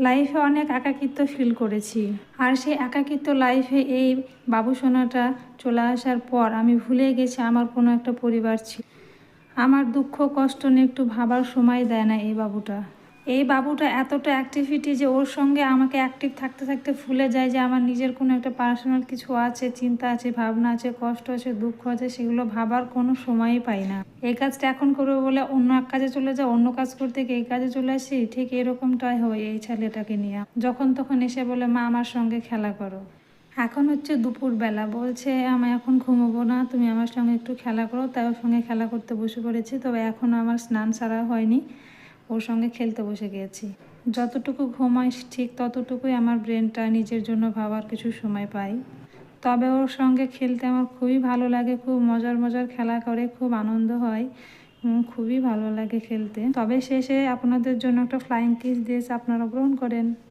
লাইফে অনেক একাকিত্ব ফিল করেছি, আর সেই একাকিত্ব লাইফে এই বাবুসোনাটা চলে আসার পর আমি ভুলে গেছি আমার কোনো একটা পরিবার ছিল। আমার দুঃখ কষ্ট নিয়ে একটু ভাবার সময় দেয় না এই বাবুটা এতটা অ্যাক্টিভিটি যে ওর সঙ্গে আমাকে অ্যাক্টিভ থাকতে থাকতে ভুলে যায় যে আমার নিজের কোনো একটা পার্সোনাল কিছু আছে, চিন্তা আছে, ভাবনা আছে, কষ্ট আছে, দুঃখ আছে, সেগুলো ভাবার কোনো সময়ই পাই না। এই কাজটা এখন করবো বলে অন্য এক কাজে চলে যাও, অন্য কাজ করতে গিয়ে এই কাজে চলে আসি। ঠিক এরকমটাই হয় এই ছেলেটাকে নিয়ে। যখন তখন এসে বলে মা আমার সঙ্গে খেলা করো। এখন হচ্ছে দুপুরবেলা, বলছে আমি এখন ঘুমোবো না, তুমি আমার সঙ্গে একটু খেলা করো। তাই ওর সঙ্গে খেলা করতে বসে পড়েছি, তবে এখনও আমার স্নান সারা হয়নি। ওর সঙ্গে খেলতে বসে গিয়েছি। যতটুকু ঘুমাই ঠিক ততটুকুই আমার ব্রেনটা নিজের জন্য ভাবার কিছু সময় পাই। তবে ওর সঙ্গে খেলতে আমার খুবই ভালো লাগে, খুব মজার মজার খেলা করে, খুব আনন্দ হয়, খুবই ভালো লাগে খেলতে। তবে শেষে আপনাদের জন্য একটা ফ্লাইং কিস দিয়েছে, আপনারা গ্রহণ করেন।